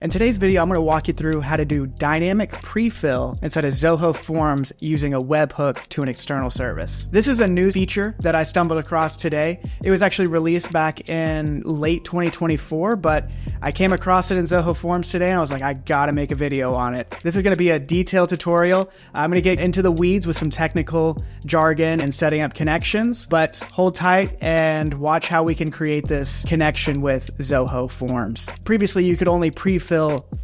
In today's video, I'm going to walk you through how to do dynamic prefill inside of Zoho Forms using a webhook to an external service. This is a new feature that I stumbled across today. It was actually released back in late 2024, but I came across it in Zoho Forms today and I was like, I gotta make a video on it. This is going to be a detailed tutorial. I'm going to get into the weeds with some technical jargon and setting up connections, but hold tight and watch how we can create this connection with Zoho Forms. Previously, you could only prefill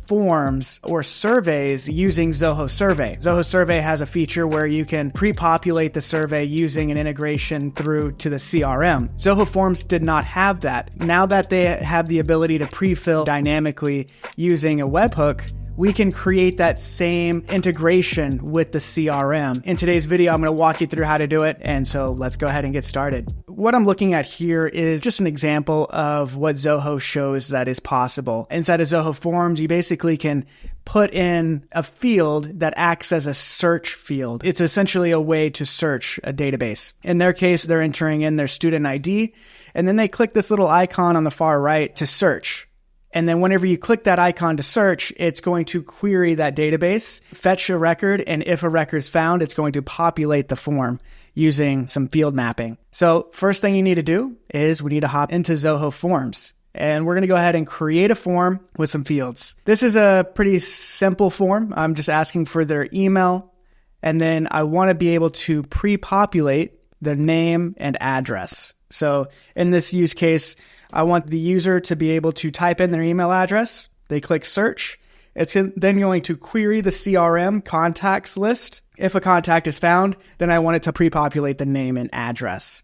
forms or surveys using Zoho Survey. Zoho Survey has a feature where you can pre-populate the survey using an integration through to the CRM. Zoho Forms did not have that. Now that they have the ability to pre-fill dynamically using a webhook, we can create that same integration with the CRM. In today's video, I'm going to walk you through how to do it. And so let's go ahead and get started. What I'm looking at here is just an example of what Zoho shows that is possible. Inside of Zoho Forms, you basically can put in a field that acts as a search field. It's essentially a way to search a database. In their case, they're entering in their student ID, and then they click this little icon on the far right to search. And then whenever you click that icon to search, it's going to query that database, fetch a record, and if a record is found, it's going to populate the form using some field mapping. So first thing you need to do is we need to hop into Zoho Forms. And we're going to go ahead and create a form with some fields. This is a pretty simple form. I'm just asking for their email. And then I want to be able to pre-populate their name and address. So in this use case, I want the user to be able to type in their email address. They click search. It's then going to query the CRM contacts list. If a contact is found, then I want it to pre-populate the name and address.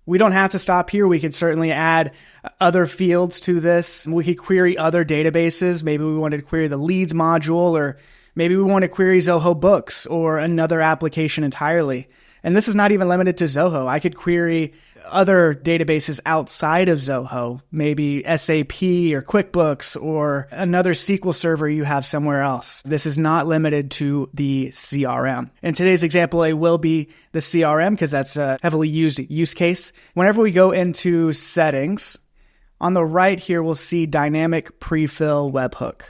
We don't have to stop here. We could certainly add other fields to this. We could query other databases. Maybe we wanted to query the leads module, or maybe we want to query Zoho Books or another application entirely. And this is not even limited to Zoho. I could query other databases outside of Zoho, maybe SAP or QuickBooks or another SQL server you have somewhere else. This is not limited to the CRM. In today's example, it will be the CRM because that's a heavily used use case. Whenever we go into settings, on the right here, we'll see dynamic prefill webhook.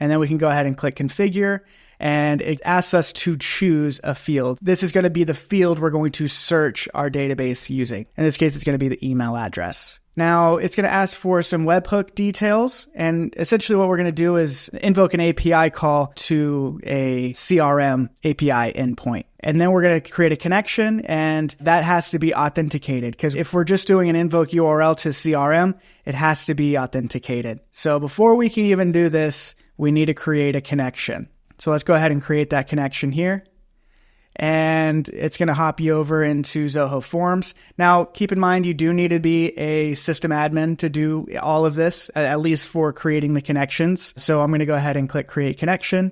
And then we can go ahead and click configure. And it asks us to choose a field. This is going to be the field we're going to search our database using. In this case, it's going to be the email address. Now, it's going to ask for some webhook details. And essentially what we're going to do is invoke an API call to a CRM API endpoint. And then we're going to create a connection, and that has to be authenticated. Because if we're just doing an invoke URL to CRM, it has to be authenticated. So before we can even do this, we need to create a connection. So let's go ahead and create that connection here. And it's going to hop you over into Zoho Forms. Now, keep in mind, you do need to be a system admin to do all of this, at least for creating the connections. So I'm going to go ahead and click Create Connection.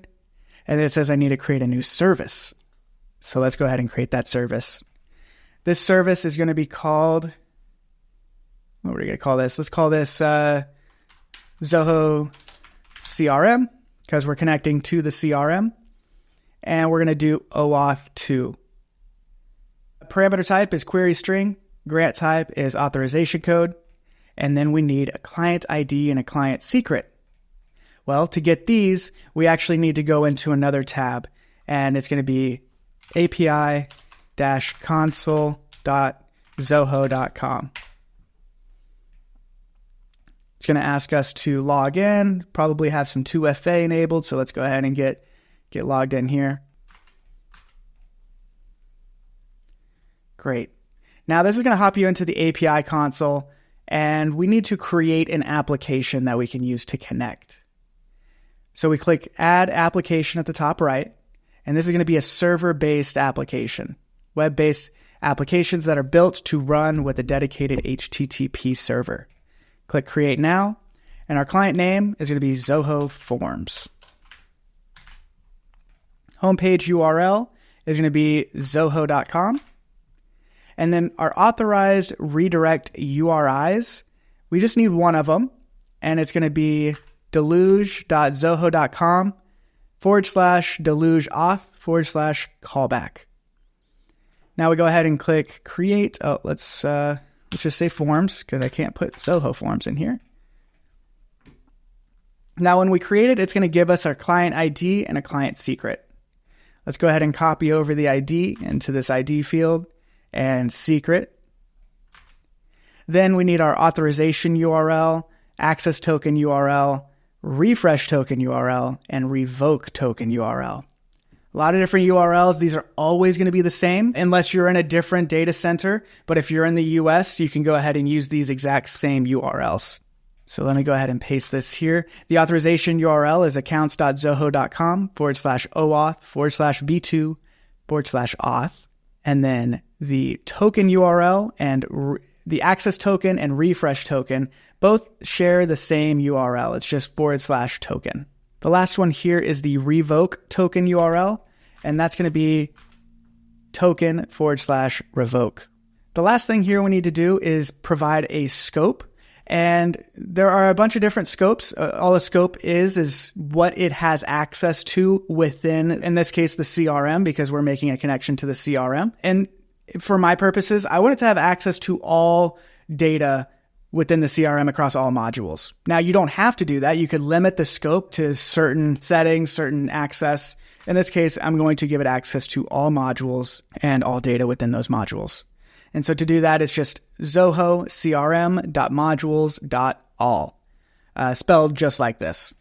And it says I need to create a new service. So let's go ahead and create that service. This service is going to be called, what are we going to call this? Let's call this Zoho CRM. Because we're connecting to the CRM, and we're going to do OAuth 2. Parameter type is query string, grant type is authorization code, and then we need a client ID and a client secret. Well, to get these, we actually need to go into another tab, and it's going to be api-console.zoho.com. It's going to ask us to log in, probably have some 2FA enabled. So let's go ahead and get logged in here. Great. Now this is going to hop you into the API console, and we need to create an application that we can use to connect. So we click Add Application at the top right, and this is going to be a server-based application, web-based applications that are built to run with a dedicated HTTP server. Click Create Now, and our client name is going to be Zoho Forms. Homepage URL is going to be zoho.com. And then our authorized redirect URIs, we just need one of them, and it's going to be deluge.zoho.com/delugeauth/callback. Now we go ahead and click Create. Let's just say Forms, because I can't put Zoho Forms in here. Now, when we create it, it's going to give us our client ID and a client secret. Let's go ahead and copy over the ID into this ID field and secret. Then we need our authorization URL, access token URL, refresh token URL, and revoke token URL. A lot of different URLs. These are always going to be the same unless you're in a different data center. But if you're in the US, you can go ahead and use these exact same URLs. So let me go ahead and paste this here. The authorization URL is accounts.zoho.com/OAuth/B2/auth. And then the token URL and the access token and refresh token both share the same URL. It's just /token. The last one here is the revoke token URL, and that's going to be token/revoke. The last thing here we need to do is provide a scope. And there are a bunch of different scopes. All a scope is what it has access to within, in this case, the CRM, because we're making a connection to the CRM. And for my purposes, I want it to have access to all data within the CRM across all modules. Now, you don't have to do that. You could limit the scope to certain settings, certain access. In this case, I'm going to give it access to all modules and all data within those modules. And so to do that, it's just Zoho CRM.modules.all, spelled just like this.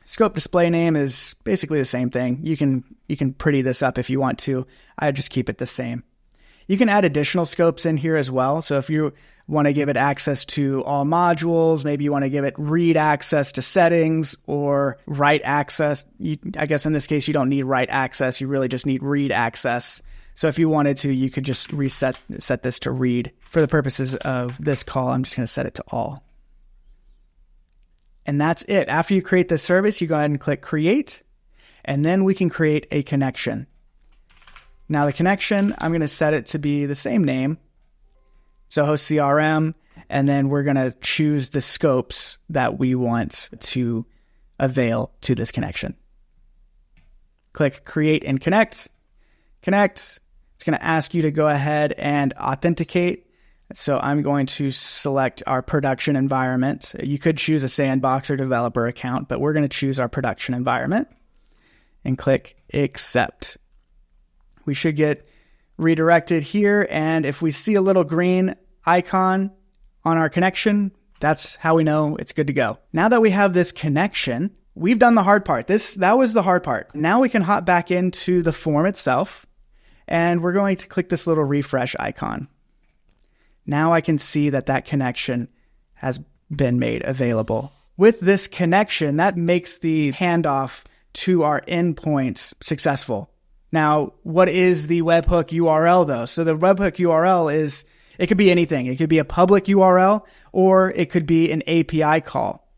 Scope display name is basically the same thing. You can pretty this up if you want to. I just keep it the same. You can add additional scopes in here as well. So if you want to give it access to all modules, maybe you want to give it read access to settings or write access. I guess in this case, you don't need write access. You really just need read access. So if you wanted to, you could just set this to read. For the purposes of this call, I'm just going to set it to all. And that's it. After you create the service, you go ahead and click create, and then we can create a connection. Now the connection, I'm going to set it to be the same name, Zoho CRM, and then we're going to choose the scopes that we want to avail to this connection. Click create and connect. Connect. It's going to ask you to go ahead and authenticate. So I'm going to select our production environment. You could choose a sandbox or developer account, but we're going to choose our production environment and click accept. We should get redirected here. And if we see a little green icon on our connection, that's how we know it's good to go. Now that we have this connection, we've done the hard part. That was the hard part. Now we can hop back into the form itself, and we're going to click this little refresh icon. Now I can see that connection has been made available. With this connection, that makes the handoff to our endpoint successful. Now, what is the webhook URL though? So the webhook URL it could be anything. It could be a public URL, or it could be an API call.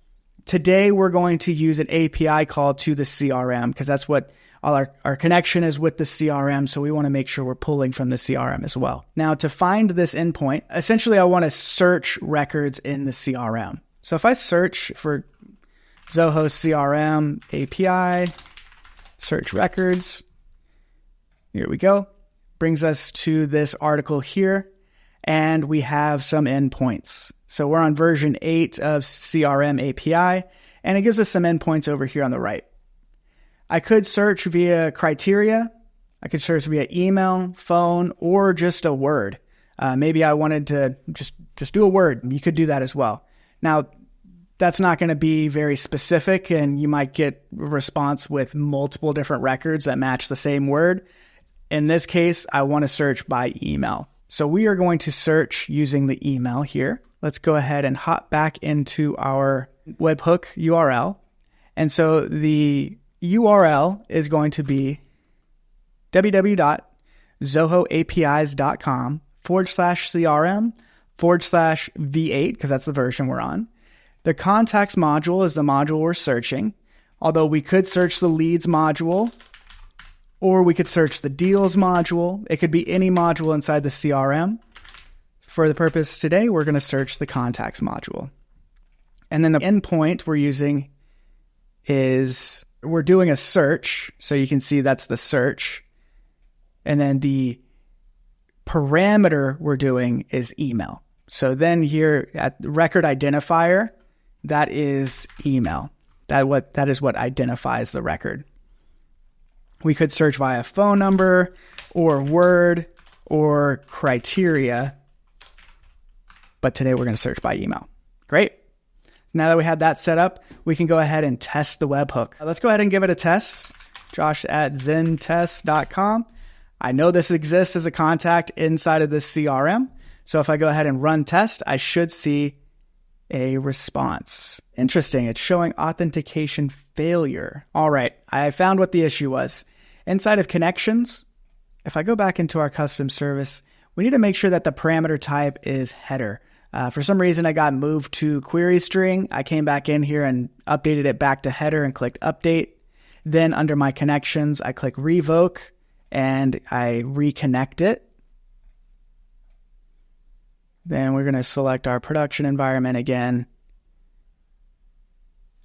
Today, we're going to use an API call to the CRM because that's what all our connection is with the CRM. So we want to make sure we're pulling from the CRM as well. Now, to find this endpoint, essentially, I want to search records in the CRM. So if I search for Zoho CRM API, search records, here we go. Brings us to this article here, and we have some endpoints. So we're on version 8 of CRM API, and it gives us some endpoints over here on the right. I could search via criteria. I could search via email, phone, or just a word. Maybe I wanted to just do a word. You could do that as well. Now, that's not going to be very specific, and you might get a response with multiple different records that match the same word. In this case, I want to search by email. So we are going to search using the email here. Let's go ahead and hop back into our webhook URL. And so the URL is going to be www.zohoapis.com/CRM/V8, because that's the version we're on. The contacts module is the module we're searching, although we could search the leads module, or we could search the deals module. It could be any module inside the CRM. For the purpose today, we're going to search the contacts module. And then the endpoint we're using is, we're doing a search. So you can see that's the search. And then the parameter we're doing is email. So then here at the record identifier, that is email. That is what identifies the record. We could search via phone number or word or criteria, but today we're going to search by email. Great. Now that we have that set up, we can go ahead and test the webhook. Let's go ahead and give it a test. Josh at zentest.com. I know this exists as a contact inside of this CRM. So if I go ahead and run test, I should see a response. Interesting. It's showing authentication failure. All right. I found what the issue was. Inside of connections, if I go back into our custom service, we need to make sure that the parameter type is header. For some reason, I got moved to query string. I came back in here and updated it back to header and clicked update. Then under my connections, I click revoke and I reconnect it. Then we're going to select our production environment again.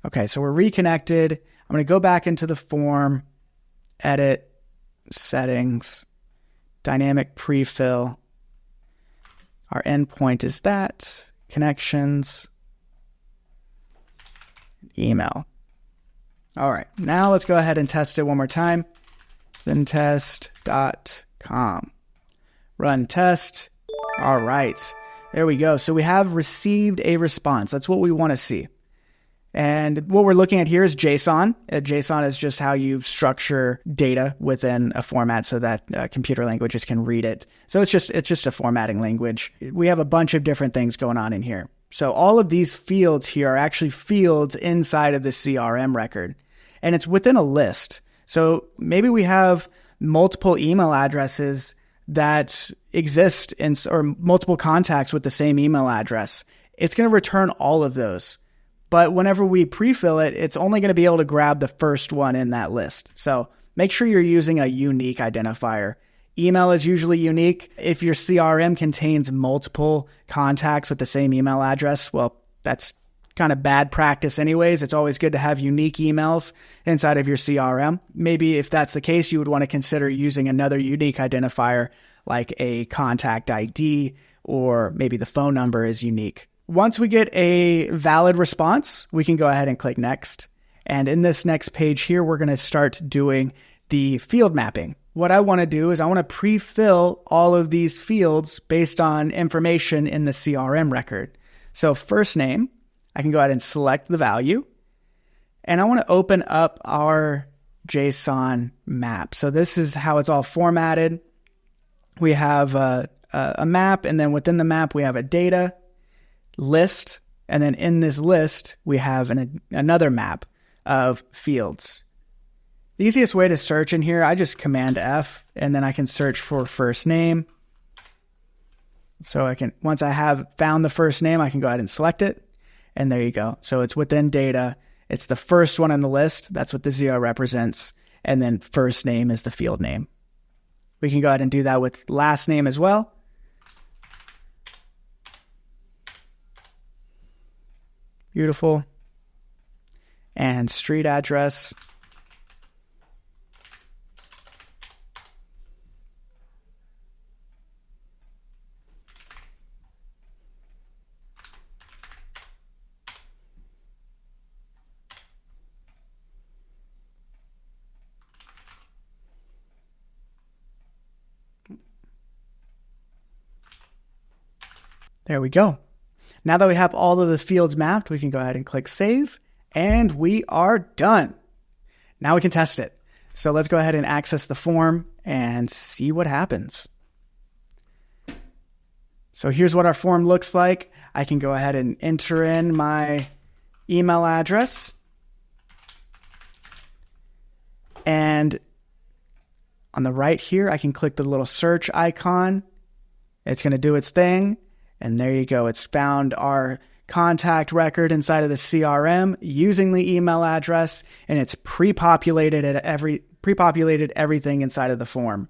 Okay, so we're reconnected. I'm going to go back into the form, edit, settings, dynamic prefill. Our endpoint is that, connections, email. All right, now let's go ahead and test it one more time. Zentest.com. Run test. All right, there we go. So we have received a response. That's what we want to see. And what we're looking at here is JSON. JSON is just how you structure data within a format so that computer languages can read it. So it's just a formatting language. We have a bunch of different things going on in here. So all of these fields here are actually fields inside of the CRM record, and it's within a list. So maybe we have multiple email addresses that exist or multiple contacts with the same email address. It's going to return all of those. But whenever we pre-fill it, it's only going to be able to grab the first one in that list. So make sure you're using a unique identifier. Email is usually unique. If your CRM contains multiple contacts with the same email address, well, that's kind of bad practice anyways. It's always good to have unique emails inside of your CRM. Maybe if that's the case, you would want to consider using another unique identifier like a contact ID, or maybe the phone number is unique. Once we get a valid response, we can go ahead and click next. And in this next page here, we're going to start doing the field mapping. What I want to do is I want to pre-fill all of these fields based on information in the CRM record. So first name, I can go ahead and select the value. And I want to open up our JSON map. So this is how it's all formatted. We have a map, and then within the map, we have a data list, and then in this list we have another map of fields. The easiest way to search in here, I just Command F, and then I can search for first name. So I can, once I have found the first name, I can go ahead and select it, and there you go. So it's within data. It's the first one on the list. That's what the 0 represents, and then first name is the field name. We can go ahead and do that with last name as well. Beautiful. And street address. There we go. Now that we have all of the fields mapped, we can go ahead and click save, and we are done. Now we can test it. So let's go ahead and access the form and see what happens. So here's what our form looks like. I can go ahead and enter in my email address. And on the right here, I can click the little search icon. It's going to do its thing. And there you go. It's found our contact record inside of the CRM using the email address, and it's pre-populated everything inside of the form.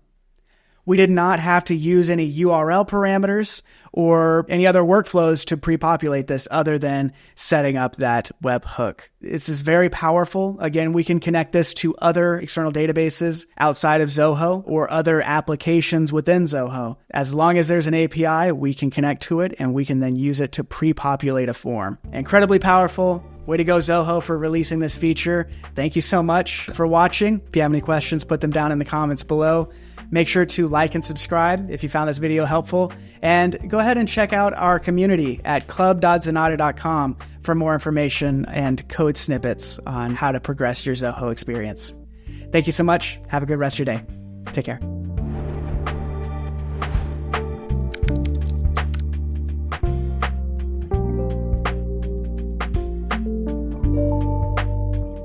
We did not have to use any URL parameters or any other workflows to pre-populate this other than setting up that webhook. This is very powerful. Again, we can connect this to other external databases outside of Zoho or other applications within Zoho. As long as there's an API, we can connect to it and we can then use it to pre-populate a form. Incredibly powerful. Way to go, Zoho, for releasing this feature. Thank you so much for watching. If you have any questions, put them down in the comments below. Make sure to like and subscribe if you found this video helpful. And go ahead and check out our community at club.zenatta.com for more information and code snippets on how to progress your Zoho experience. Thank you so much. Have a good rest of your day. Take care.